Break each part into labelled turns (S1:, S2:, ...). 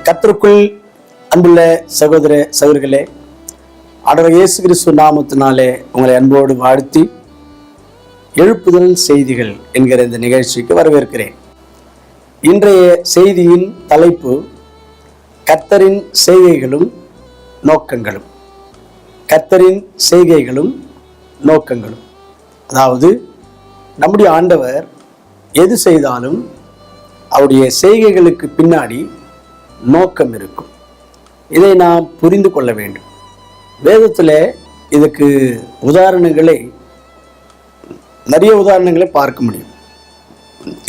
S1: கர்த்தருக்குள் அன்புள்ள சகோதர சகோதரிகளே, ஆண்டவர் இயேசு கிறிஸ்து நாமத்தினாலே உங்களை அன்போடு வாழ்த்தி எழுப்புதல் செய்திகள் என்கிற இந்த நிகழ்ச்சிக்கு வரவேற்கிறேன். இன்றைய செய்தியின் தலைப்பு கர்த்தரின் செய்கைகளும் நோக்கங்களும். கர்த்தரின் செய்கைகளும் நோக்கங்களும். அதாவது நம்முடைய ஆண்டவர் எது செய்தாலும் அவருடைய செய்கைகளுக்கு பின்னாடி நோக்கம் இருக்கும். இதை நாம் புரிந்து கொள்ள வேண்டும். வேதத்தில் இதுக்கு நிறைய உதாரணங்களை பார்க்க முடியும்.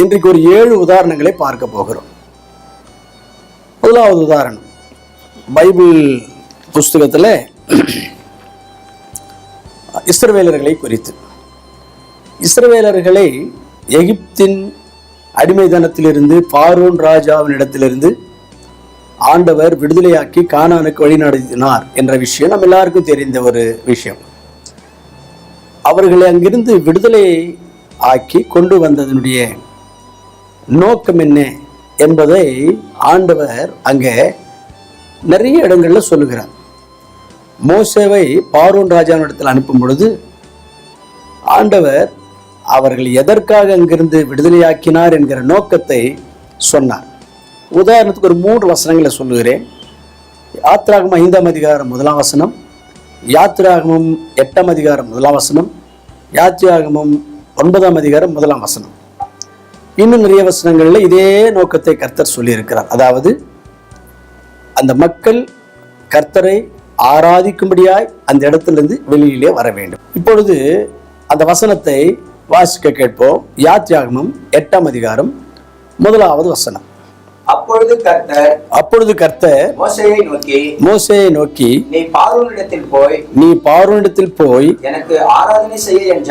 S1: இன்றைக்கு ஒரு 7 உதாரணங்களை பார்க்க போகிறோம். முதலாவது உதாரணம் பைபிள் புஸ்தகத்தில் இஸ்ரவேலர்களை குறித்து. இஸ்ரவேலர்களை எகிப்தின் அடிமைத்தனத்திலிருந்து பார்வோன் ராஜாவினிடத்திலிருந்து ஆண்டவர் விடுதலையாக்கி கானானுக்கு வழிநடத்தினார் என்ற விஷயம் நம்ம எல்லாருக்கும் தெரிந்த ஒரு விஷயம். அவர்களை அங்கிருந்து விடுதலை ஆக்கி கொண்டு வந்ததனுடைய நோக்கம் என்ன என்பதை ஆண்டவர் அங்கே நிறைய இடங்கள்ல சொல்லுகிறார். மோசேவை பார்வோன் ராஜாவினிடத்தில் அனுப்பும் பொழுது ஆண்டவர் அவர்கள் எதற்காக அங்கிருந்து விடுதலையாக்கினார் என்கிற நோக்கத்தை சொன்னார். உதாரணத்துக்கு ஒரு 3 வசனங்களை சொல்லுகிறேன். யாத்திராகமம் 5ஆம் அதிகாரம் 1ஆம் வசனம், யாத்திராகமம் 8ஆம் அதிகாரம் 1ஆம் வசனம், யாத்திராகமம் 9ஆம் அதிகாரம் 1ஆம் வசனம். இன்னும் நிறைய வசனங்களில் இதே நோக்கத்தை கர்த்தர் சொல்லியிருக்கிறார். அதாவது அந்த மக்கள் கர்த்தரை ஆராதிக்கும்படியாய் அந்த இடத்திலிருந்து வெளியிலே வர வேண்டும். இப்பொழுது அந்த வசனத்தை வாசிக்க கேட்போம். யாத்திராகமம் 8ஆம் அதிகாரம் 1வது வசனம். அப்பொழுது கர்த்தர் மோசேயை நோக்கி நீ பார்வோனிடத்தில் போய் எனக்கு ஆராதனை செய்ய என்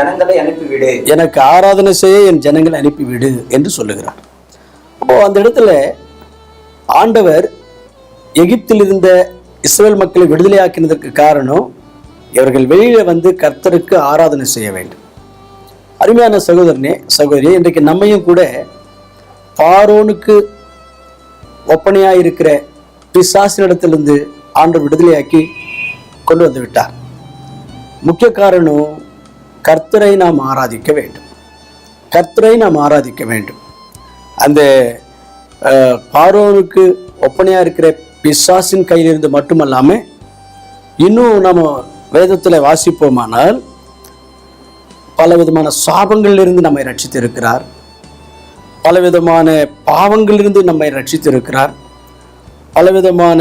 S1: ஜனங்களை அனுப்பிவிடு என்று சொல்லுகிறார். அப்போ அந்த இடத்துல ஆண்டவர் எகிப்தில் இருந்த இஸ்ரவேல் மக்களை விடுதலையாக்கினதற்கு காரணம் இவர்கள் வெளியில வந்து கர்த்தருக்கு ஆராதனை செய்ய வேண்டும். அருமையான சகோதரியே, இன்றைக்கு நம்மையும் கூட பார்வோனுக்கு ஒப்பனையாக இருக்கிற பிசாசினிடத்திலிருந்து ஆண்டவர் விடுதலையாக்கி கொண்டு வந்து விட்டார். முக்கிய காரணம் கர்த்தரை நாம் ஆராதிக்க வேண்டும். அந்த பார்வோனுக்கு ஒப்பனையாக இருக்கிற பிசாசின் கையிலிருந்து மட்டுமல்லாமல் இன்னும் நம்ம வேதத்தில் வாசிப்போமானால் பலவிதமான சாபங்களிலிருந்து நம்மை ரட்சித்திருக்கிறார். பலவிதமான பாவங்களிலிருந்து நம்மை ரட்சித்திருக்கிறார். பலவிதமான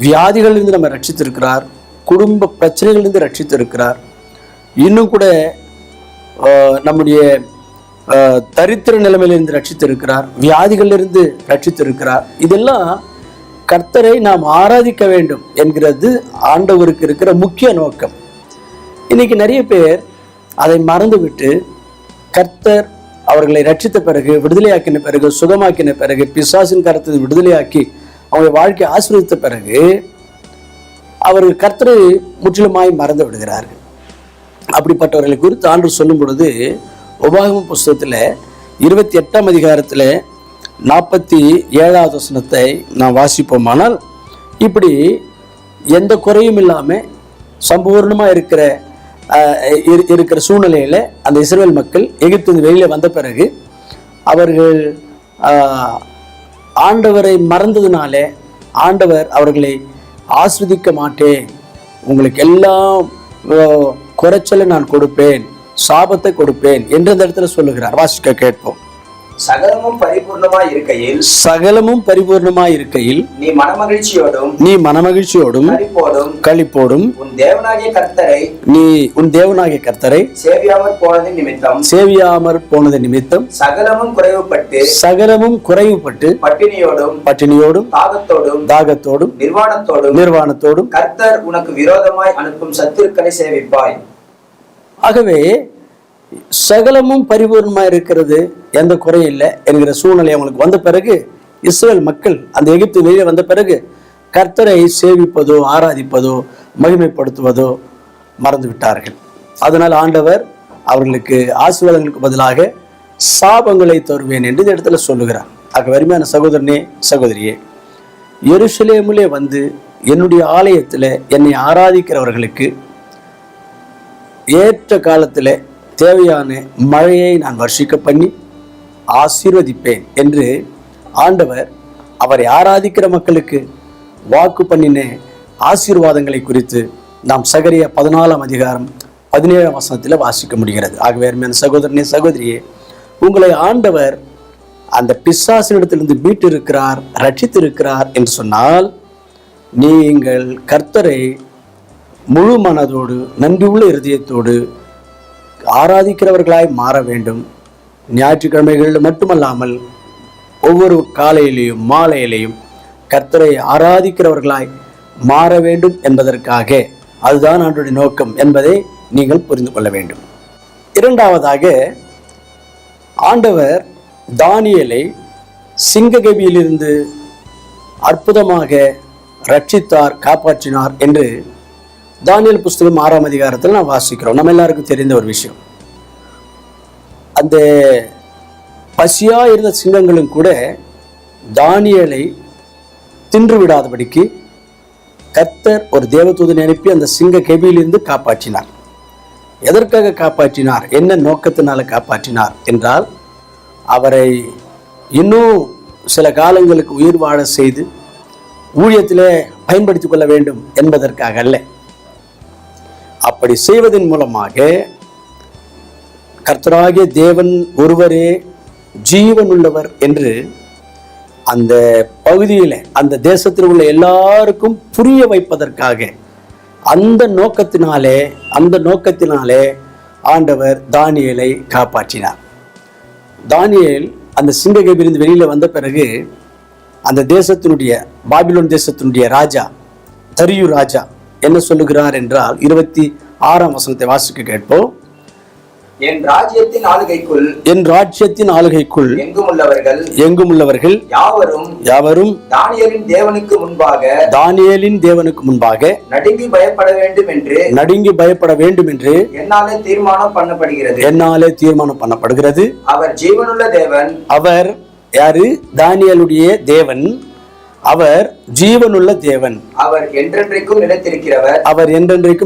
S1: வியாதிகளிலிருந்து நம்மை ரட்சித்திருக்கிறார். குடும்ப பிரச்சனைகளிலிருந்து ரட்சித்திருக்கிறார். இன்னும் கூட நம்முடைய தரித்திர நிலைமையிலிருந்து ரட்சித்திருக்கிறார். வியாதிகளிலிருந்து ரட்சித்திருக்கிறார். இதெல்லாம் கர்த்தரை நாம் ஆராதிக்க வேண்டும் என்கிறது ஆண்டவருக்கு இருக்கிற முக்கிய நோக்கம். இன்னைக்கு நிறைய பேர் அதை மறந்துவிட்டு கர்த்தர் அவர்களை ரட்சித்த பிறகு, விடுதலையாக்கின பிறகு, சுகமாக்கின பிறகு, பிசாசின் கரத்தை விடுதலையாக்கி அவங்க வாழ்க்கை ஆசீர்வதித்த பிறகு அவர்கள் கர்த்தரை முற்றிலுமாய் மறந்து விடுகிறார்கள். அப்படிப்பட்டவர்களை குறித்து ஆண்டவர் சொல்லும் பொழுது உபாகமம் புஸ்தகத்தில் 28ஆம் அதிகாரத்தில் 47வது வசனத்தை நாம் வாசிப்போமானால் இப்படி எந்த குறையும் இல்லாமல் சம்பூர்ணமாக இருக்கிற சூழ்நிலையில் அந்த இஸ்ரவேல் மக்கள் எகிப்திலிருந்து வெளியில வந்த பிறகு அவர்கள் ஆண்டவரை மறந்ததுனாலே ஆண்டவர் அவர்களை ஆஸ்வதிக்க மாட்டேன், உங்களுக்கு எல்லாம் குறைச்சலை நான் கொடுப்பேன், சாபத்தை கொடுப்பேன் என்று அந்த இடத்துல சொல்லுகிறார். வாசிக்க கேட்போம்.
S2: சகலமும்
S1: பரிபூர்ணமாய் இருக்கையில் நீ மனமகிழ்ச்சியோடும் களிப்போடும் உன் தேவனாகிய கர்த்தரை சேவியாமற் போனது நிமித்தம் சகலமும் குறைவுபட்டு பட்டினியோடும் தாகத்தோடும் நிர்வாணத்தோடும்
S2: கர்த்தர் உனக்கு விரோதமாய் அனுப்பும் சத்துருக்களை சேவிப்பாய்.
S1: ஆகவே சகலமும் பரிபூர்ணமாக இருக்கிறது, எந்த குறையும் இல்லை என்கிற சூழ்நிலை அவங்களுக்கு வந்த பிறகு இஸ்ரவேல் மக்கள் அந்த எகிப்து வெளியே வந்த பிறகு கர்த்தரை சேவிப்பதோ ஆராதிப்பதோ மகிமைப்படுத்துவதோ மறந்து விட்டார்கள். அதனால் ஆண்டவர் அவர்களுக்கு ஆசீர்வாதங்களுக்கு பதிலாக சாபங்களை தருவேன் என்று இந்த இடத்துல சொல்லுகிறார். அருமையான சகோதரனே, சகோதரியே, எருசலேமிலே வந்து என்னுடைய ஆலயத்தில் என்னை ஆராதிக்கிறவர்களுக்கு ஏற்ற காலத்தில் தேவையான மழையை நான் வர்ஷிக்க பண்ணி ஆசீர்வதிப்பேன் என்று ஆண்டவர் அவரை ஆராதிக்கிற மக்களுக்கு வாக்கு பண்ணின ஆசீர்வாதங்களை குறித்து நாம் சகரியா 14ஆம் அதிகாரம் 17ஆம் வசனத்தில் வாசிக்க முடிகிறது. ஆகவே அருமையான சகோதரனே, சகோதரியே, உங்களை ஆண்டவர் அந்த பிசாசினிடத்திலிருந்து மீட்டிருக்கிறார், ரட்சித்திருக்கிறார் என்று சொன்னால் நீங்கள் கர்த்தரை முழு மனதோடு நன்றியுள்ள இருதயத்தோடு ஆராதிக்கிறவர்களாய் மாற வேண்டும். ஞாயிற்றுக்கிழமைகளில் மட்டுமல்லாமல் ஒவ்வொரு காலையிலையும் மாலையிலையும் கர்த்தரை ஆராதிக்கிறவர்களாய் மாற வேண்டும் என்பதற்காக அதுதான் ஆண்டவருடைய நோக்கம் என்பதை நீங்கள் புரிந்து கொள்ள வேண்டும். இரண்டாவதாக, ஆண்டவர் தானியேலை சிங்ககபியிலிருந்து அற்புதமாக ரட்சித்தார், காப்பாற்றினார் என்று தானியேல் புஸ்தகம் 6ஆம் அதிகாரத்தில் நாம் வாசிக்கிறோம். நம்ம எல்லாருக்கும் தெரிந்த ஒரு விஷயம். அந்த பசியா இருந்த சிங்கங்களும் கூட தானியேலை தின்று விடாதபடிக்கு கர்த்தர் ஒரு தேவதூதனை அனுப்பி அந்த சிங்க கெபியிலிருந்து காப்பாற்றினார். எதற்காக காப்பாற்றினார், என்ன நோக்கத்தினால காப்பாற்றினார் என்றால், அவரை இன்னும் சில காலங்களுக்கு உயிர் வாழ செய்து ஊழியத்திலே பயன்படுத்திக் கொள்ள வேண்டும் என்பதற்காக அல்ல. அப்படி செய்வதன் மூலமாக கர்த்தராகிய தேவன் ஒருவரே ஜீவன் உள்ளவர் என்று அந்த பகுதியில், அந்த தேசத்தில் உள்ள எல்லாருக்கும் புரிய வைப்பதற்காக அந்த நோக்கத்தினாலே ஆண்டவர் தானியேலை காப்பாற்றினார். தானியேல் அந்த சிங்ககபியிலிருந்து வெளியில வந்த பிறகு அந்த தேசத்தினுடைய, பாபிலோன் தேசத்தினுடைய ராஜா தரியு ராஜா என்ன சொல்லுகிறார் என்றால் 26ஆம் வசனத்தை வாசிக்க கேட்போம்.
S2: என் ராஜ்யத்தின் ஆளுகைக்குள் எங்கும் உள்ளவர்கள் யாவரும் தானியேலின் தேவனுக்கு முன்பாக நடுங்கி பயப்பட வேண்டும் என்று என்னாலே தீர்மானம் பண்ணப்படுகிறது. அவர் ஜீவனுள்ள தேவன். அவர் யாரு? தானியேலுடைய தேவன். அவர் ஜீவனுள்ள தேவன். அவர் என்றென்றைக்கும்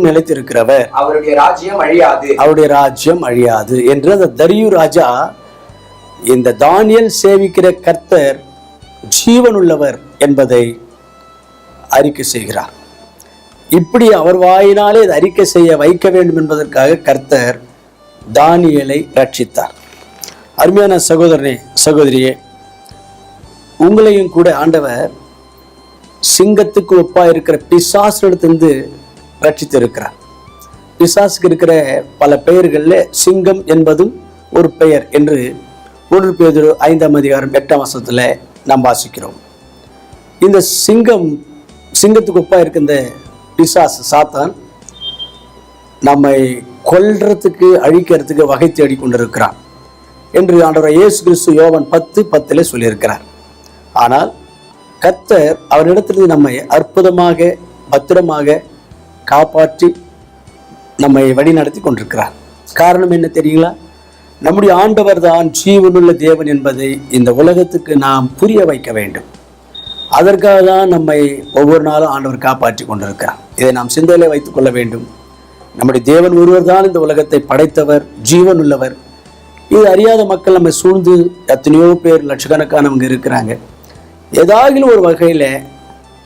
S2: நிலைத்திருக்கிறவர். அவருடைய ராஜ்யம் அழியாது என்று அந்த தரியு ராஜா இந்த தானியேல் சேவிக்கிற கர்த்தர் ஜீவனுள்ளவர் என்பதை அறிக்கை செய்கிறார். இப்படி அவர் வாயினாலே இதை அறிக்கை செய்ய வைக்க வேண்டும் என்பதற்காக கர்த்தர் தானியேலை ரட்சித்தார். அருமையான சகோதரனே, சகோதரியே, உங்களையும் கூட ஆண்டவர் சிங்கத்துக்கு ஒப்பா இருக்கிற பிசாசிடத்திலிருந்து ரட்சித்து இருக்கிறார். பிசாசுக்கு இருக்கிற பல பெயர்கள்ல சிங்கம் என்பதும் ஒரு பெயர் என்று 1 பேதுரு 5ஆம் அதிகாரம் 8ஆம் வசனத்துல நாம் வாசிக்கிறோம். இந்த சிங்கத்துக்கு ஒப்பா இருக்க இந்த பிசாசு சாத்தான் நம்மை கொல்றதுக்கு, அழிக்கிறதுக்கு வகை தேடி கொண்டிருக்கிறான் என்று ஆண்டவர் இயேசு கிறிஸ்து யோவான் 10:10 சொல்லியிருக்கிறார். ஆனால் கர்த்தர் அவரிடத்திலிருந்து நம்மை அற்புதமாக, பத்திரமாக காப்பாற்றி நம்மை வழி நடத்தி கொண்டிருக்கிறார். காரணம் என்ன தெரியுங்களா? நம்முடைய ஆண்டவர் தான் ஜீவனுள்ள தேவன் என்பதை இந்த உலகத்துக்கு நாம் புரிய வைக்க வேண்டும். அதற்காக தான் நம்மை ஒவ்வொரு நாளும் ஆண்டவர் காப்பாற்றி கொண்டிருக்கிறார். இதை நாம் சிந்தையிலே வைத்துக் கொள்ள வேண்டும். நம்முடைய தேவன் ஒருவர் தான் இந்த உலகத்தை படைத்தவர், ஜீவன் உள்ளவர். இது அறியாத மக்கள் நம்மை சூழ்ந்து எத்தனையோ பேர், லட்சக்கணக்கானவங்க இருக்கிறாங்க. ஏதாவது ஒரு வகையில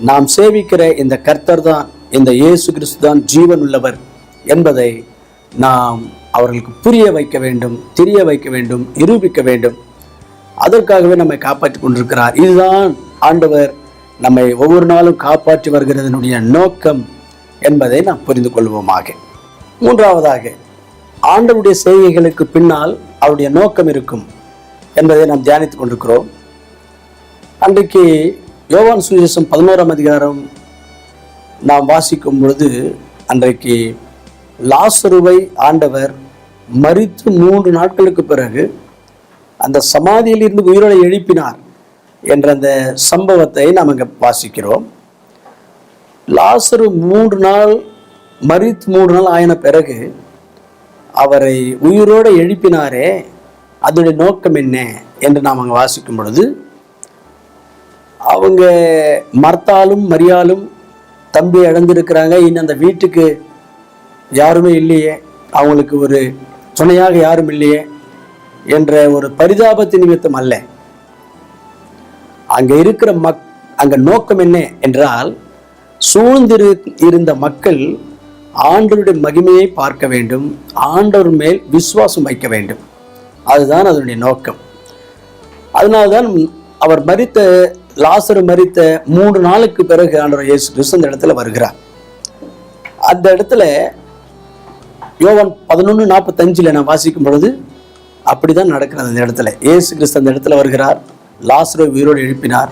S2: நாம் சேவிக்கிற இந்த கர்த்தர் தான், இந்த இயேசு கிறிஸ்து தான் ஜீவன் உள்ளவர் என்பதை நாம் அவர்களுக்கு புரிய வைக்க வேண்டும், தெரிய வைக்க வேண்டும், நிரூபிக்க வேண்டும். அதற்காகவே நம்மை காப்பாற்றி கொண்டிருக்கிறார். இதுதான் ஆண்டவர் நம்மை ஒவ்வொரு நாளும் காப்பாற்றி வருகிறதனுடைய நோக்கம் என்பதை நாம் புரிந்து கொள்வோமாக. மூன்றாவதாக, ஆண்டவருடைய செய்கைகளுக்கு பின்னால் அவருடைய நோக்கம் இருக்கும் என்பதை நாம் தியானித்துக் கொண்டிருக்கிறோம். அன்றைக்கு யோவான் சுவிசேஷம் 11ஆம் அதிகாரம் நாம் வாசிக்கும் பொழுது, அன்றைக்கு லாசருவை ஆண்டவர் மரித்து 3 நாட்களுக்கு பிறகு அந்த சமாதியில் இருந்து உயிரோடு எழுப்பினார் என்ற அந்த சம்பவத்தை நாம் அங்கே வாசிக்கிறோம். லாசரு 3 நாள் மரித்து 3 நாள் ஆயின பிறகு அவரை உயிரோடு எழுப்பினாரே, அதனுடைய நோக்கம் என்ன என்று நாம் அங்கே வாசிக்கும் பொழுது
S1: அவங்க மர்த்தாலும் மரியாலும் தம்பி இழந்திருக்கிறாங்க, இன்னும் அந்த வீட்டுக்கு யாருமே இல்லையே, அவங்களுக்கு ஒரு துணையாக யாரும் இல்லையே என்ற ஒரு பரிதாபத்தின் நிமித்தம் அல்ல. அங்க இருக்கிற அங்க நோக்கம் என்ன என்றால், சூழ்ந்திரு இருந்த மக்கள் ஆண்டவருடைய மகிமையை பார்க்க வேண்டும், ஆண்டவர் மேல் விசுவாசம் வைக்க வேண்டும். அதுதான் அதனுடைய நோக்கம். அதனால்தான் அவர் லாசரு மரித்த 3 நாளுக்கு பிறகு ஆண்டவர் இயேசு கிறிஸ்து அந்த இடத்துல வருகிறார். அந்த இடத்துல யோவான் 11:45 நான் வாசிக்கும் பொழுது அப்படிதான் நடக்கிறது. அந்த இடத்துல இயேசு கிறிஸ்து அந்த இடத்துல வருகிறார், லாசரை உயிரோடு எழுப்பினார்.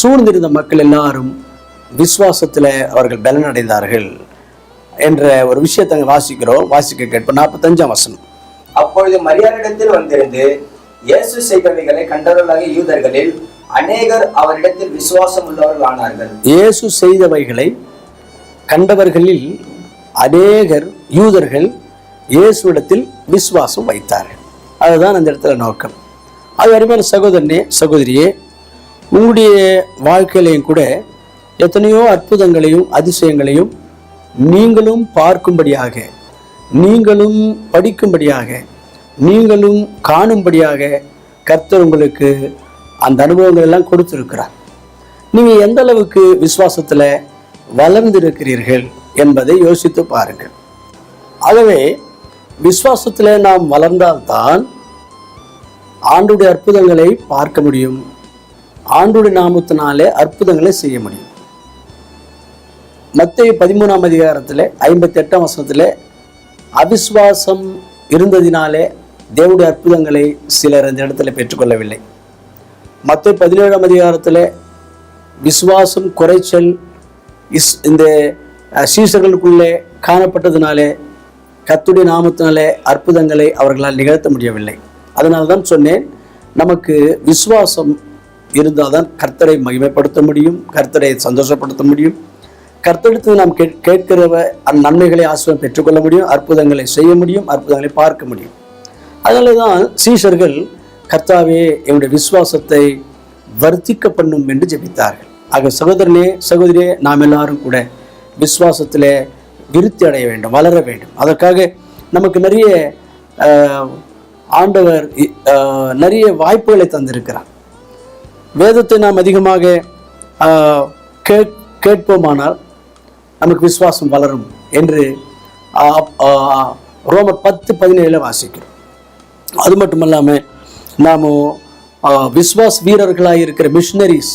S1: சூழ்ந்திருந்த மக்கள் எல்லாரும் விசுவாசத்துல அவர்கள் பலன் அடைந்தார்கள் என்ற ஒரு விஷயத்தை அங்கே வாசிக்கிறோம். வாசிக்க கேட்போம். 45ஆம் வசனம்.
S3: அப்பொழுது மரியாளிடத்தில் வந்திருந்து இயேசு செய்தவைகளை கண்டவர்களாகிய யூதர்களில் அநேகர் அவரிடத்தில் விசுவாசம் உள்ளவர்கள் ஆனார்கள்.
S1: இயேசு செய்தவைகளை கண்டவர்களில் அநேகர் யூதர்கள் இயேசுவிடத்தில் விசுவாசம் வைத்தார்கள். அதுதான் அந்த இடத்துல நோக்கம். அது அருமையான சகோதரனே, சகோதரியே, உங்களுடைய வாழ்க்கையிலையும் கூட எத்தனையோ அற்புதங்களையும் அதிசயங்களையும் நீங்களும் பார்க்கும்படியாக, நீங்களும் படிக்கும்படியாக, நீங்களும் காணும்படியாக கர்த்தர் உங்களுக்கு அந்த அனுபவங்கள் எல்லாம் கொடுத்திருக்கிறார். நீங்க எந்த அளவுக்கு விசுவாசத்துல வளர்ந்திருக்கிறீர்கள் என்பதை யோசித்து பாருங்கள். ஆகவே விசுவாசத்துல நாம் வளர்ந்தால்தான் ஆண்டுடைய அற்புதங்களை பார்க்க முடியும், ஆண்டுடைய நாமத்தினாலே அற்புதங்களை செய்ய முடியும். மத்தேயு 13ஆம் அதிகாரத்தில் 58ஆம் வசனத்தில் அவிசுவாசம் இருந்ததினாலே தேவனுடைய அற்புதங்களை சிலர் அந்த இடத்துல பெற்றுக்கொள்ளவில்லை. மத்தேயு 17ஆம் அதிகாரத்தில் விசுவாசம் குறைச்சல் இந்த சீசர்களுக்குள்ளே காணப்பட்டதினாலே கர்த்தருடைய நாமத்தினாலே அற்புதங்களை அவர்களால் நிகழ்த்த முடியவில்லை. அதனால தான் சொன்னேன், நமக்கு விசுவாசம் இருந்தால் தான் கர்த்தரை மகிமைப்படுத்த முடியும், கர்த்தரை சந்தோஷப்படுத்த முடியும், கர்த்தரிடத்தில் நாம் கேட்கிற நன்மைகளை ஆசீர்வாதம் பெற்றுக்கொள்ள முடியும், அற்புதங்களை செய்ய முடியும், அற்புதங்களை பார்க்க முடியும். அதனால தான் சீஷர்கள் கர்த்தாவே என்னுடைய விசுவாசத்தை வர்த்திக்க பண்ணும் என்று ஜெபித்தார்கள். ஆக சகோதரனே, சகோதரியே, நாம் எல்லாரும் கூட விசுவாசத்தில் விருத்தி அடைய வேண்டும், வளர வேண்டும். அதற்காக நமக்கு நிறைய ஆண்டவர் நிறைய வாய்ப்புகளை தந்திருக்கிறார். வேதத்தை நாம் அதிகமாக கேட்போமானால் நமக்கு விசுவாசம் வளரும் என்று ரோமர் 10:17 வாசிக்கிறோம். அது மட்டும் இல்லாமல் நாம் விசுவாச வீரர்களாக இருக்கிற மிஷினரிஸ்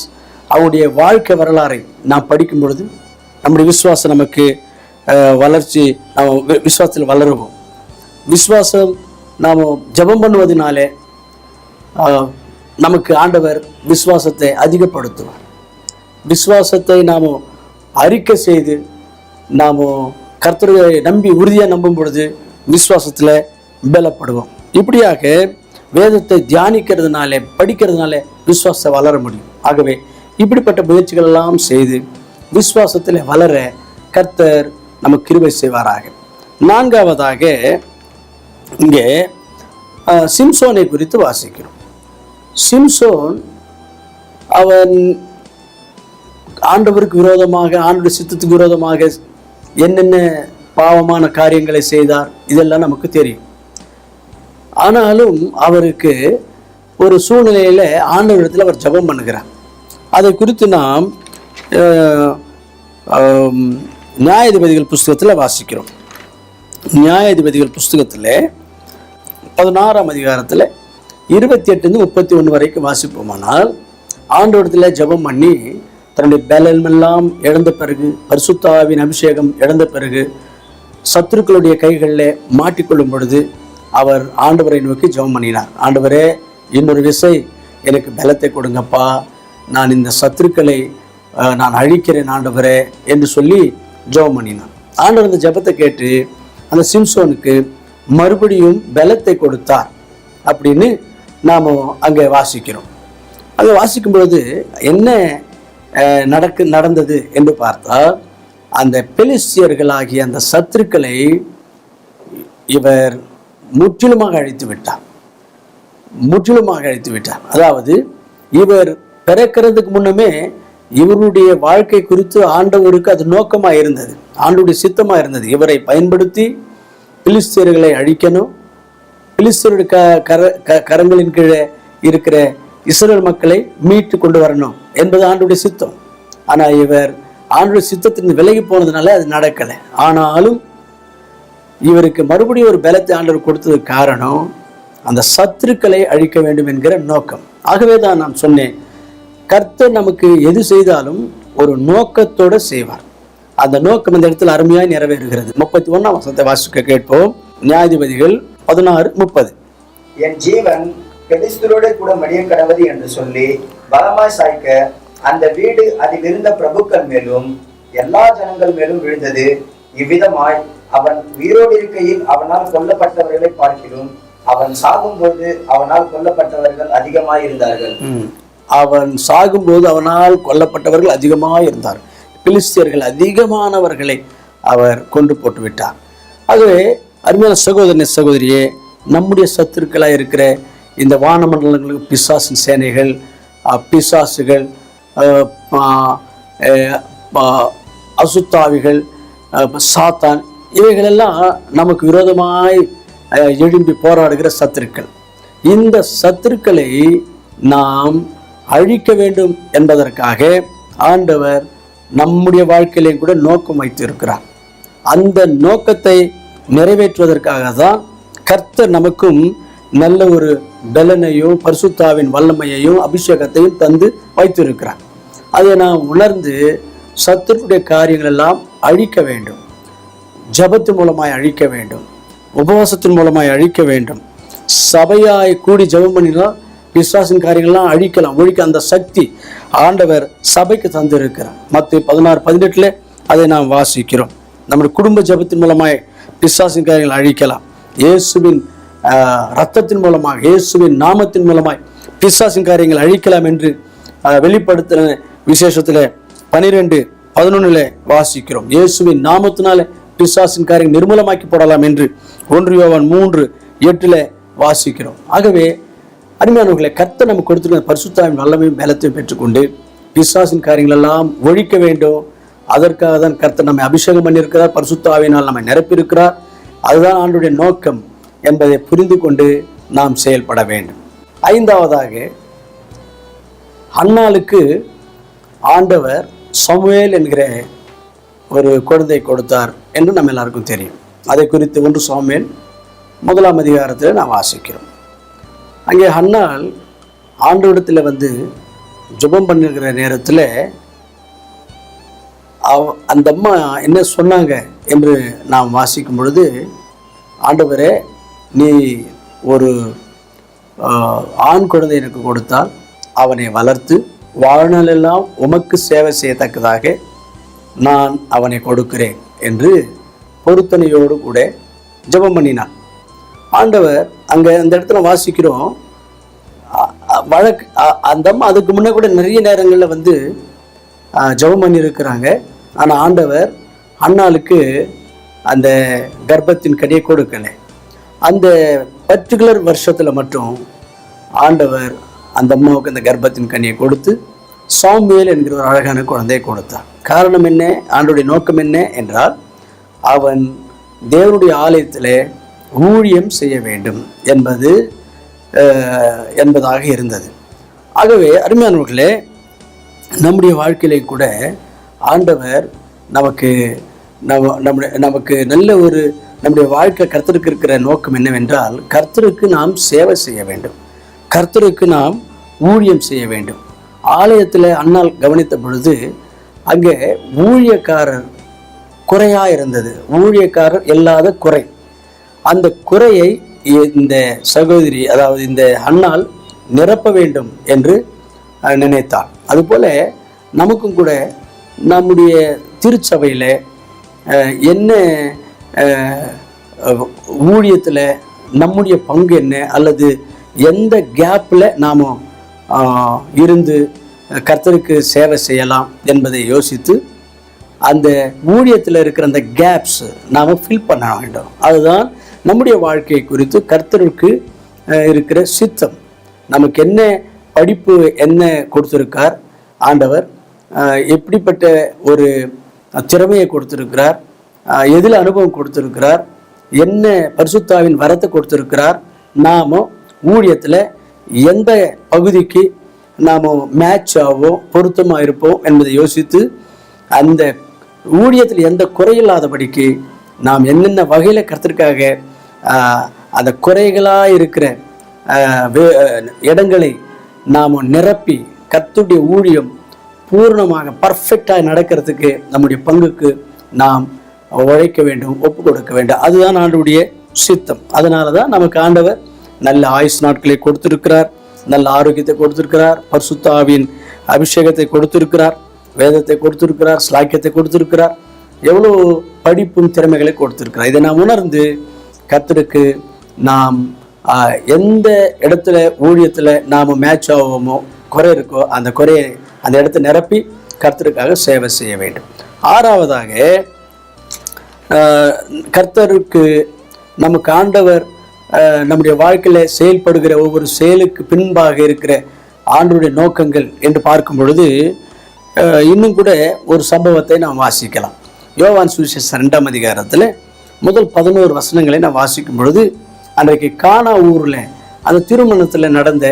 S1: அவருடைய வாழ்க்கை வரலாறை நாம் படிக்கும் பொழுது நம்முடைய விசுவாசம் நமக்கு வளர்ச்சி, நாம் விசுவாசத்தில் வளருவோம். விசுவாசம் நாம் ஜெபம் பண்ணுவதனாலே நமக்கு ஆண்டவர் விசுவாசத்தை அதிகப்படுத்துவார். விசுவாசத்தை நாம் அறிக்கை செய்து நாம் கர்த்தரை நம்பி உறுதியாக நம்பும் பொழுது விசுவாசத்தில் பலப்படுவோம். இப்படியாக வேதத்தை தியானிக்கிறதுனால, படிக்கிறதுனால விசுவாசத்தை வளர முடியும். ஆகவே இப்படிப்பட்ட முயற்சிகள் எல்லாம் செய்து விசுவாசத்தில் வளர கர்த்தர் நமக்கு கிருபை செய்வாராக. 4வதாக இங்கே சிம்சோனை குறித்து வாசிக்கிறோம். சிம்சோன் அவன் ஆண்டவருக்கு விரோதமாக, ஆண்டவருடைய சித்தத்துக்கு விரோதமாக என்னென்ன பாவமான காரியங்களை செய்தார் இதெல்லாம் நமக்கு தெரியும். ஆனாலும் அவருக்கு ஒரு சூழ்நிலையில் ஆண்டவரிடத்தில் அவர் ஜெபம் பண்ணுகிறார். அதை குறித்து நாம் நியாயாதிபதிகள் புஸ்தகத்தில் வாசிக்கிறோம். நியாயாதிபதிகள் புஸ்தகத்தில் 16ஆம் அதிகாரத்தில் 28-31 வரைக்கும் வாசிப்போமானால், ஆண்டவரிடத்தில் ஜெபம் பண்ணி தன்னுடைய பலமெல்லாம் இழந்த பிறகு, பரிசுத்த ஆவியின் அபிஷேகம் இழந்த பிறகு, சத்துருக்களுடைய கைகளில் மாட்டிக்கொள்ளும் பொழுது அவர் ஆண்டவரை நோக்கி ஜெபம் பண்ணினார். ஆண்டவரே, இன்னொரு விசை எனக்கு பலத்தை கொடுங்கப்பா, நான் இந்த சத்துருக்களை நான் அழிக்கிறேன் ஆண்டவரே என்று சொல்லி ஜெபம் பண்ணினான். ஆண்டவர் அந்த ஜெபத்தை கேட்டு அந்த சிம்சோனுக்கு மறுபடியும் பலத்தை கொடுத்தார் அப்படின்னு நாம் அங்கே வாசிக்கிறோம். அங்கே வாசிக்கும் பொழுது என்ன நடந்தது என்று பார்த்தால், அந்த பெலிஸ்தியர்களாகிய அந்த சத்துருக்களை இவர் முற்றிலுமாக அழித்து விட்டார். அதாவது இவர் பிறக்கிறதுக்கு முன்னமே இவருடைய வாழ்க்கை குறித்து ஆண்டவருக்கு அது நோக்கமாக இருந்தது, ஆண்டவருடைய சித்தமாக இருந்தது. இவரை பயன்படுத்தி பிலிஸ்தியர்களை அழிக்கணும், பிலிஸ்தியருடைய கரங்களின் கீழே இருக்கிற இஸ்ரேல் மக்களை மீட்டு கொண்டு வரணும் என்பது ஆண்டவருடைய சித்தம். ஆனால் இவர் ஆண்டவருடைய சித்தத்தின் விலகி போனதுனால அது நடக்கலை. ஆனாலும் இவருக்கு மறுபடியும் ஒரு பலத்தை ஆண்டவர் கொடுத்ததுக்கு காரணம் அந்த சத்துருக்களை அழிக்க வேண்டும் என்கிற நோக்கம். ஆகவே தான் நான் சொன்னேன், கர்த்தர் நமக்கு எது செய்தாலும் ஒரு நோக்கத்தோடு செய்வார். அந்த நோக்கம் இந்த இடத்துல அருமையாய் நிறைவேறுகிறது. 31ஆம் வசனத்தை வாசிக்க கேட்போம். நியாயாதிபதிகள் 16:30.
S3: என் ஜீவன் பெலிஸ்தரோட கூட மடிய கடவது என்று சொல்லி பலமாய் சாய்க்க அந்த வீடு அதில் இருந்த பிரபுக்கள் மேலும் எல்லா ஜனங்கள் மேலும் விழுந்தது. இவ்விதமாய் அவன் உயிரோடு இருக்கையில் அவனால் கொல்லப்பட்டவர்களை பார்க்கிறோம், அவன் சாகும்போது அவனால் கொல்லப்பட்டவர்கள் அதிகமாய் இருந்தார்கள்.
S1: அவன் சாகும்போது அவனால் கொல்லப்பட்டவர்கள் அதிகமாக இருந்தார். பிலிஸ்தியர்கள் அதிகமானவர்களை அவர் கொண்டு போட்டு விட்டார். ஆகவே அருமையான சகோதரனே சகோதரியே, நம்முடைய சத்துருக்களாக இருக்கிற இந்த வானமண்டலங்களுக்கு பிசாசின் சேனைகள், பிசாசுகள், அசுத்தாவிகள், சாத்தான், இவைகளெல்லாம் நமக்கு விரோதமாய் எழும்பி போராடுகிற சத்துருக்கள். இந்த சத்துருக்களை நாம் அழிக்க வேண்டும் என்பதற்காக ஆண்டவர் நம்முடைய வாழ்க்கையிலையும் கூட நோக்கம் வைத்திருக்கிறார். அந்த நோக்கத்தை நிறைவேற்றுவதற்காக தான் கர்த்தர் நமக்கும் நல்ல ஒரு பலனையும் பரிசுத்தாவின் வல்லமையையும் அபிஷேகத்தையும் தந்து வைத்திருக்கிறார். அதை நாம் உணர்ந்து சத்துருடைய காரியங்கள் எல்லாம் அழிக்க வேண்டும். ஜபத்தின் மூலமாய் அழிக்க வேண்டும், உபவாசத்தின் மூலமாய் அழிக்க வேண்டும். சபையாய் கூடி ஜபம் பண்ணினால் பிசாசின் காரியங்கள்லாம் அழிக்கலாம், ஒழிக்க அந்த சக்தி ஆண்டவர் சபைக்கு தந்திருக்கிறார். மத்தேயு 16:18 அதை நாம் வாசிக்கிறோம். நம்முடைய குடும்ப ஜபத்தின் மூலமாய் பிசாசின் காரியங்கள் அழிக்கலாம். இயேசுவின் இரத்தத்தின் மூலமாக, இயேசுவின் நாமத்தின் மூலமாய் பிசாசின் காரியங்கள் அழிக்கலாம் என்று வெளிப்படுத்தின விசேஷத்தில் 12:11 வாசிக்கிறோம். இயேசுவின் நாமத்தினால பிசாசின் காரியங்கள் நிர்மூலமாக்கி போடலாம் என்று 1 யோவான் 3:8 வாசிக்கிறோம். ஆகவே அருமையானவர்களை, கர்த்தர் நமக்கு கொடுத்திருக்கிற பரிசுத்தாவின் வல்லமையும் பலத்தையும் பெற்றுக்கொண்டு பிசாசின் காரியங்கள் எல்லாம் ஒழிக்க வேண்டும். அதற்காக தான் கர்த்தர் நம்மை அபிஷேகம் பண்ணியிருக்கிறார், பரிசுத்தாவினால் நம்மை நிரப்பியிருக்கிறார். அதுதான் ஆண்டவருடைய நோக்கம் என்பதை புரிந்து கொண்டு நாம் செயல்பட வேண்டும். 5வதாக, அன்னாளுக்கு ஆண்டவர் சமுவேல் என்கிற ஒரு குழந்தை கொடுத்தார் என்று நம்ம எல்லாருக்கும் தெரியும். அதை குறித்து 1 சாமுவேல் 1ஆம் அதிகாரத்தில் நாம் வாசிக்கிறோம். அங்கே அன்னாள் ஆண்டவரிடத்தில் வந்து ஜெபம் பண்ணிருக்கிற நேரத்தில் அந்த அம்மா என்ன சொன்னாங்க என்று நாம் வாசிக்கும் பொழுது, ஆண்டவரே, நீ ஒரு ஆண் குழந்தை எனக்கு கொடுத்தால் அவனை வளர்த்து வாழ்நாளெல்லாம் உமக்கு சேவை செய்யத்தக்கதாக நான் அவனை கொடுக்கிறேன் என்று பொருத்தனையோடு கூட ஜெபம் பண்ணினான். ஆண்டவர் அங்கே அந்த இடத்துல வாசிக்கிறோம், அந்த அம்மா அதுக்கு முன்னே கூட நிறைய நேரங்களில் வந்து ஜெபம் பண்ணியிருக்கிறாங்க. ஆனால் ஆண்டவர் அன்னாளுக்கு அந்த கர்ப்பத்தின் கனியை கொடுக்கலை. அந்த பர்டிகுலர் வருஷத்தில் மட்டும் ஆண்டவர் அந்த அம்மாவுக்கு அந்த கர்ப்பத்தின் கனியை கொடுத்து சாமுவேல் என்கிற ஒரு அழகான குழந்தையை கொடுத்தார். காரணம் என்ன, ஆண்டவருடைய நோக்கம் என்ன என்றால், அவன் தேவனுடைய ஆலயத்தில் ஊழியம் செய்ய வேண்டும் என்பதாக இருந்தது. ஆகவே அருமையானவர்களே, நம்முடைய வாழ்க்கையிலே கூட ஆண்டவர் நமக்கு நல்ல ஒரு நம்முடைய வாழ்க்கை கர்த்தருக்கு இருக்கிற நோக்கம் என்னவென்றால், கர்த்தருக்கு நாம் சேவை செய்ய வேண்டும், கர்த்தருக்கு நாம் ஊழியம் செய்ய வேண்டும். ஆலயத்தில் அன்னாள் கவனித்த பொழுது அங்கே ஊழியக்காரர் குறையாக இருந்தது, ஊழியக்காரர் இல்லாத குறை. அந்த குறையை இந்த சகோதரி, அதாவது இந்த அன்னாள் நிரப்ப வேண்டும் என்று நினைத்தாள். அதுபோல் நமக்கும் கூட நம்முடைய திருச்சபையில் என்ன ஊழியத்தில் நம்முடைய பங்கு என்ன, அல்லது எந்த கேப்பில் நாம் இருந்து கர்த்தருக்கு சேவை செய்யலாம் என்பதை யோசித்து அந்த ஊழியத்தில் இருக்கிற அந்த கேப்ஸ் நாம் ஃபில் பண்ண வேண்டும். அதுதான் நம்முடைய வாழ்க்கை குறித்து கர்த்தருக்கு இருக்கிற சித்தம். நமக்கு என்ன படிப்பு என்ன கொடுத்திருக்கார் ஆண்டவர், எப்படிப்பட்ட ஒரு திறமையை கொடுத்திருக்கிறார், எதில் அனுபவம் கொடுத்திருக்கிறார், என்ன பரிசுத்தாவின் வரத்தை கொடுத்திருக்கிறார், நாம ஊழியத்தில் எந்த பகுதிக்கு நாம் மேட்ச் ஆவோம், பொருத்தமாக இருப்போம் என்பதை யோசித்து அந்த ஊழியத்தில் எந்த குறையில்லாதபடிக்கு நாம் என்னென்ன வகையில் கர்த்தருக்காக அந்த குறைகளாக இருக்கிற இடங்களை நாம் நிரப்பி கர்த்தருடைய ஊழியம் பூர்ணமாக பர்ஃபெக்டாக நடக்கிறதுக்கு நம்முடைய பங்குக்கு நாம் உழைக்க வேண்டும், ஒப்பு கொடுக்க வேண்டும். அதுதான் ஆண்டவருடைய சித்தம். அதனால தான் நமக்கு ஆண்டவர் நல்ல ஆயுசு நாட்களை கொடுத்திருக்கிறார், நல்ல ஆரோக்கியத்தை கொடுத்திருக்கிறார், பரிசுத்த ஆவியின் அபிஷேகத்தை கொடுத்திருக்கிறார், வேதத்தை கொடுத்திருக்கிறார், ஸ்லாக்கியத்தை கொடுத்திருக்கிறார், எவ்வளோ படிப்பும் திறமைகளை கொடுத்திருக்கிறார். இதை நாம் உணர்ந்து கர்த்தருக்கு நாம் எந்த இடத்துல ஊழியத்தில் நாம் மேட்ச் ஆகுவோமோ, குறை இருக்கோ அந்த குறையை அந்த இடத்தை நிரப்பி கர்த்தருக்காக சேவை செய்ய வேண்டும். ஆறாவதாக, கர்த்தருக்கு நமக்கு ஆண்டவர் நம்முடைய வாழ்க்கையில் செயல்படுகிற ஒவ்வொரு செயலுக்கு பின்பாக இருக்கிற ஆண்டவருடைய நோக்கங்கள் என்று பார்க்கும் பொழுது இன்னும் கூட ஒரு சம்பவத்தை நாம் வாசிக்கலாம். யோவான் சுவிசேஷம் 2ஆம் அதிகாரத்தில் முதல் 11 வசனங்களை நாம் வாசிக்கும் பொழுது, அன்றைக்கு கானா ஊரில் அந்த திருமணத்தில் நடந்த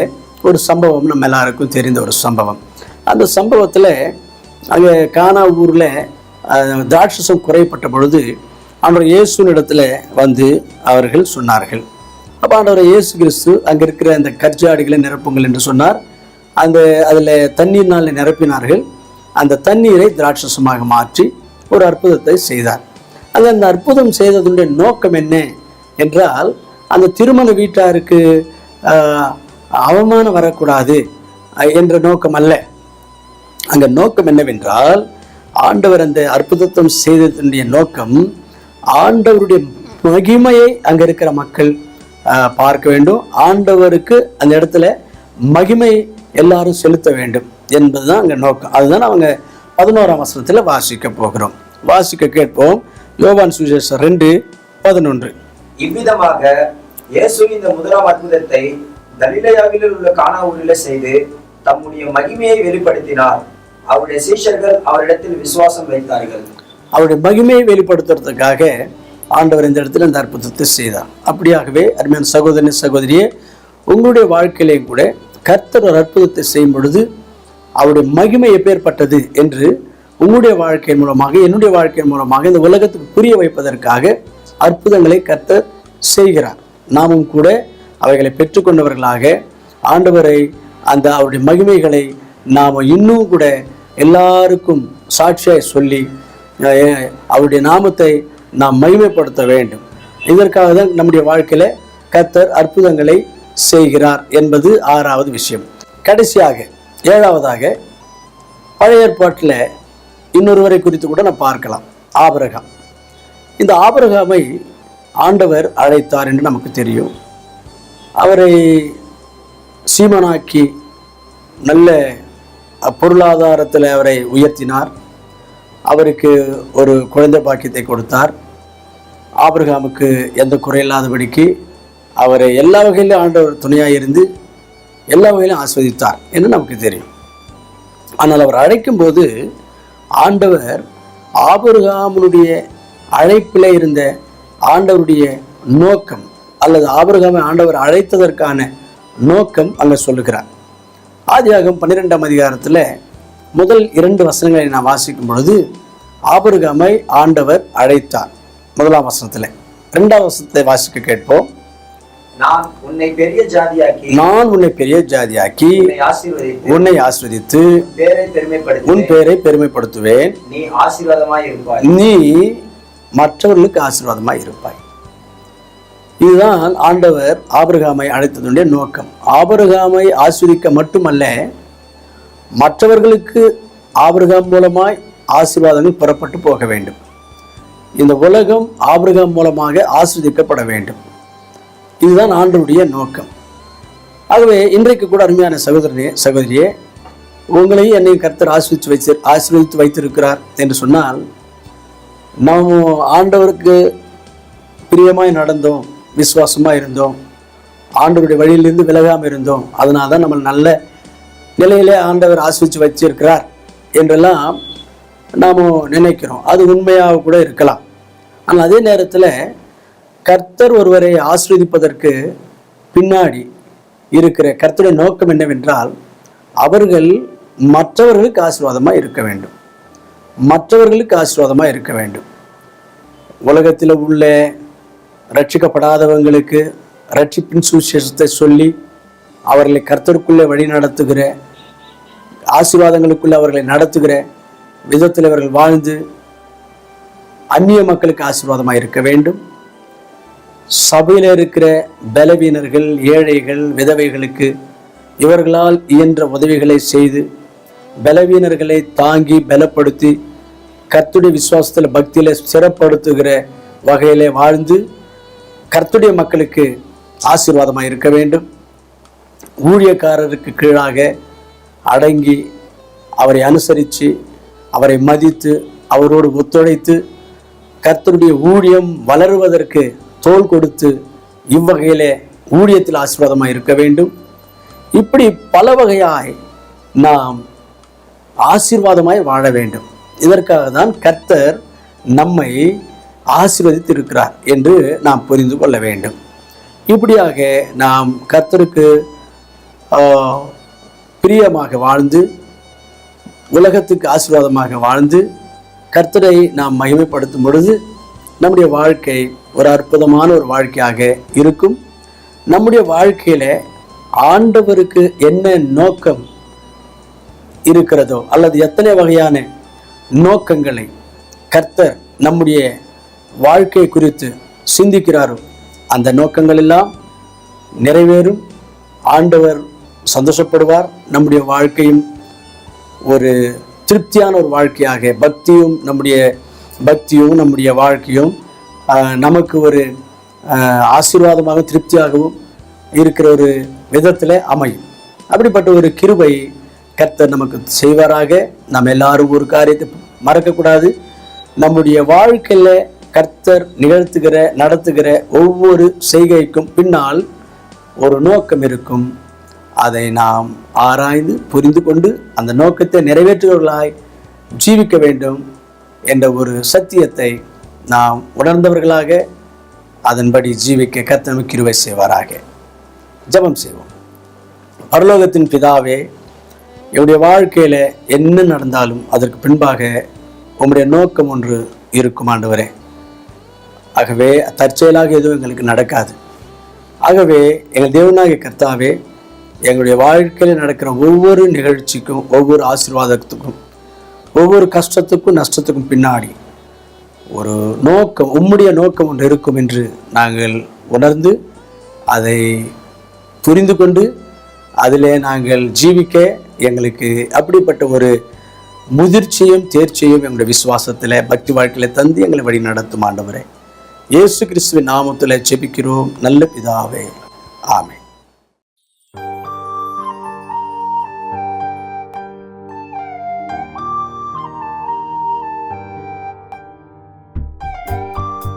S1: ஒரு சம்பவம் நம்ம எல்லாருக்கும் தெரிந்த ஒரு சம்பவம். அந்த சம்பவத்தில் அங்கே கானா ஊரில் திராட்சசம் குறைப்பட்ட பொழுது ஆண்டவர் இயேசுவினிடத்தில் வந்து அவர்கள் சொன்னார்கள். அப்போ ஆண்டவர் இயேசு கிறிஸ்து அங்கே இருக்கிற அந்த கற்ஜாடிகளை நிரப்புங்கள் என்று சொன்னார். அதில் தண்ணீர்னால் நிரப்பினார்கள். அந்த தண்ணீரை திராட்சசமாக மாற்றி ஒரு அற்புதத்தை செய்தார். அந்த அற்புதம் செய்ததுடைய நோக்கம் என்ன என்றால், அந்த திருமண வீட்டாருக்கு அவமானம் வரக்கூடாது என்ற நோக்கம் அல்ல. அங்கே நோக்கம் என்னவென்றால், ஆண்டவர் அந்த அற்புதத்தை செய்ததனுடைய நோக்கம் ஆண்டவருடைய மகிமையை அங்கே இருக்கிற மக்கள் பார்க்க வேண்டும், ஆண்டவருக்கு அந்த இடத்துல மகிமை எல்லாரும் செலுத்த வேண்டும் என்பதுதான் அங்கே நோக்கம். அதுதான் அவங்க 11ஆம் வசனத்தில் வாசிக்க போகிறோம். வாசிக்க கேட்போம். யோவான் சுவிசேஷம் 2:11.
S3: இவ்விதமாக இயேசு இந்த முதலாம் அற்புதத்தை கலிலேயாவில் உள்ள கானா ஊரில் செய்து தம்முடைய மகிமையை வெளிப்படுத்தினார். அவருடைய சீஷர்கள் அவரிடத்தில் விசுவாசம் வைத்தார்கள்.
S1: அவருடைய மகிமையை வெளிப்படுத்துறதுக்காக ஆண்டவர் இந்த இடத்துல இந்த அற்புதத்தை செய்தார். அப்படியாகவே அருமையான சகோதரனே, சகோதரியே, உங்களுடைய வாழ்க்கையிலையும் கூட கர்த்தர் ஒரு அற்புதத்தை செய்யும் பொழுது அவருடைய மகிமை எப்பேற்பட்டது என்று உங்களுடைய வாழ்க்கையின் மூலமாக, என்னுடைய வாழ்க்கையின் மூலமாக இந்த உலகத்துக்கு புரிய வைப்பதற்காக அற்புதங்களை கர்த்தர் செய்கிறார். நாமும் கூட அவைகளை பெற்றுக்கொண்டவர்களாக ஆண்டவரை அவருடைய மகிமைகளை நாம் இன்னும் கூட எல்லாருக்கும் சாட்சியாய் சொல்லி அவருடைய நாமத்தை நாம் மகிமைப்படுத்த வேண்டும். இதற்காக தான் நம்முடைய வாழ்க்கையில கர்த்தர் அற்புதங்களை செய்கிறார் என்பது 6வது விஷயம். கடைசியாக 7வதாக, பழைய ஏற்பாட்டில் இன்னொருவரை குறித்து கூட நான் பார்க்கலாம், ஆபிரகாம். இந்த ஆபிரகாமை ஆண்டவர் அழைத்தார் என்று நமக்கு தெரியும். அவரை சீமனாக்கி நல்ல பொருளாதாரத்தில் அவரை உயர்த்தினார். அவருக்கு ஒரு குழந்தை பாக்கியத்தை கொடுத்தார். ஆபிரகாமுக்கு எந்த குறையில்லாதபடிக்கு அவரை எல்லா வகையிலும் ஆண்டவர் துணையாக இருந்து எல்லா வகையிலும் ஆஸ்வதித்தார் என்று நமக்கு தெரியும். ஆனால் அவர் அழைக்கும் போது ஆண்டவர் ஆபிரகாமுடைய அழைப்பில் இருந்த ஆண்டவருடைய நோக்கம் அல்லது ஆபிரகாமை ஆண்டவர் அழைத்ததற்கான நோக்கம் அங்கே சொல்லுகிறார். ஆதியாகமம் 12ஆம் அதிகாரத்தில் முதல் 2 வசனங்களை நான் வாசிக்கும் பொழுது, ஆபிரகாமை ஆண்டவர் அழைத்தார் 1ஆம் வசனத்தில். 2ஆம் வசனத்தை வாசிக்க கேட்போம்.
S3: நான் உன்னை பெரிய ஜாதியாக்கி
S1: உன்னை ஆசீர்வதித்து உன் பேரை பெருமைப்படுத்துவேன். நீ மற்றவர்களுக்கு ஆசீர்வாதமாய் இருப்பாய். இதுதான் ஆண்டவர் ஆபிரகாமை அழைத்ததுடைய நோக்கம். ஆபிரகாமை ஆசீர்வதிக்க மட்டுமல்ல, மற்றவர்களுக்கு ஆபிரகாம் மூலமாய் ஆசீர்வாதங்கள் புறப்பட்டு போக வேண்டும். இந்த உலகம் ஆபிரகாம் மூலமாக ஆசீர்வதிக்கப்பட வேண்டும். இதுதான் ஆண்டவருடைய நோக்கம். ஆகவே இன்றைக்கு கூட அருமையான சகோதரனே, சகோதரியே, உங்களையும் என்னையும் கர்த்தர் ஆசீர்வதித்து வைத்திருக்கிறார் என்று சொன்னால், நாம் ஆண்டவருக்கு பிரியமாய் நடந்தோம், விசுவாசமாக இருந்தோம், ஆண்டவருடைய வழியிலிருந்து விலகாமல் இருந்தோம். அதனால தான் நம்ம நல்ல நிலையிலே ஆண்டவர் ஆசிரிச்சு வச்சிருக்கிறார் என்றெல்லாம் நாம் நினைக்கிறோம். அது உண்மையாக கூட இருக்கலாம். ஆனால் அதே நேரத்தில் கர்த்தர் ஒருவரை ஆசீர்வதிப்பதற்கு பின்னாடி இருக்கிற கர்த்தருடைய நோக்கம் என்னவென்றால், அவர்கள் மற்றவர்களுக்கு ஆசீர்வாதமாக இருக்க வேண்டும். மற்றவர்களுக்கு ஆசீர்வாதமாக இருக்க வேண்டும். உலகத்தில் உள்ள ரட்சிக்கப்படாதவங்களுக்கு ரட்சிப்பின் சுவிசேஷத்தை சொல்லி அவர்களை கர்த்தருக்குள்ளே வழி நடத்துகிற, ஆசீர்வாதங்களுக்குள்ளே அவர்களை நடத்துகிற விதத்தில் அவர்கள் வாழ்ந்து அந்நிய மக்களுக்கு ஆசீர்வாதமாக இருக்க வேண்டும். சபையில் இருக்கிற பலவீனர்கள், ஏழைகள், விதவைகளுக்கு இவர்களால் இயன்ற உதவிகளை செய்து பலவீனர்களை தாங்கி பலப்படுத்தி கர்த்தருடைய விசுவாசத்தில் பக்தியில் சிறப்படுத்துகிற வகையிலே வாழ்ந்து கர்த்தருடைய மக்களுக்கு ஆசீர்வாதமாக இருக்க வேண்டும். ஊழியக்காரருக்கு கீழாக அடங்கி அவரை அனுசரித்து அவரை மதித்து அவரோடு ஒத்துழைத்து கர்த்தருடைய ஊழியம் வளருவதற்கு தோள் கொடுத்து இவ்வகையிலே ஊழியத்தில் ஆசீர்வாதமாக இருக்க வேண்டும். இப்படி பல வகையாய் நாம் ஆசீர்வாதமாய் வாழ வேண்டும். இதற்காக தான் கர்த்தர் நம்மை ஆசீர்வதித்து இருக்கிறார் என்று நாம் புரிந்து கொள்ள வேண்டும். இப்படியாக நாம் கர்த்தருக்கு பிரியமாக வாழ்ந்து உலகத்துக்கு ஆசீர்வாதமாக வாழ்ந்து கர்த்தரை நாம் மகிமைப்படுத்தும் பொழுது நம்முடைய வாழ்க்கை ஒரு அற்புதமான ஒரு வாழ்க்கையாக இருக்கும். நம்முடைய வாழ்க்கையில ஆண்டவருக்கு என்ன நோக்கம் இருக்கிறதோ அல்லது எத்தனை வகையான நோக்கங்களை கர்த்தர் நம்முடைய வாழ்க்கை குறித்து சிந்திக்கிறாரோ அந்த நோக்கங்கள் எல்லாம் நிறைவேறும். ஆண்டவர் சந்தோஷப்படுவார். நம்முடைய வாழ்க்கையும் ஒரு திருப்தியான ஒரு வாழ்க்கையாக பக்தியும் நம்முடைய வாழ்க்கையும் நமக்கு ஒரு ஆசீர்வாதமாக திருப்தியாகவும் இருக்கிற ஒரு விதத்தில் அமையும். அப்படிப்பட்ட ஒரு கிருபை கர்த்தர் நமக்கு செய்வாராக. நாம் எல்லாரும் ஒரு காரியத்தை மறக்கக்கூடாது. நம்முடைய வாழ்க்கையில் கர்த்தர் நடத்துகிற ஒவ்வொரு செய்கைக்கும் பின்னால் ஒரு நோக்கம் இருக்கும். அதை நாம் ஆராய்ந்து புரிந்து கொண்டு அந்த நோக்கத்தை நிறைவேற்றுவர்களாய் ஜீவிக்க வேண்டும் என்ற ஒரு சத்தியத்தை நாம் உணர்ந்தவர்களாக அதன்படி ஜீவிக்க கர்த்தர் நமக்கு கிருபை செய்வாராக. ஜெபம் செய்வோம். பரலோகத்தின் பிதாவே, என்னுடைய வாழ்க்கையில் என்ன நடந்தாலும் அதற்கு பின்பாக உம்முடைய நோக்கம் ஒன்று இருக்கும் ஆண்டவரே. ஆகவே தற்செயலாக எதுவும் எங்களுக்கு நடக்காது. ஆகவே எங்கள் தேவனாகிய கர்த்தாவே, எங்களுடைய வாழ்க்கையில் நடக்கிற ஒவ்வொரு நிகழ்ச்சிக்கும், ஒவ்வொரு ஆசீர்வாதத்துக்கும், ஒவ்வொரு கஷ்டத்துக்கும் நஷ்டத்துக்கும் பின்னாடி ஒரு நோக்கம், உம்முடைய நோக்கம் ஒன்று இருக்கும் என்று நாங்கள் உணர்ந்து அதை புரிந்து கொண்டு அதிலே நாங்கள் ஜீவிக்க எங்களுக்கு அப்படிப்பட்ட ஒரு முதிர்ச்சியும் தேர்ச்சியும் எங்களுடைய விசுவாசத்தில் பக்தி வாழ்க்கையில் தந்து எங்களை வழி நடத்தும் ஆண்டவரே. இயேசு கிறிஸ்துவின் நாமத்தில் ஜெபிக்கிறோம் நல்ல பிதாவே. ஆமென்.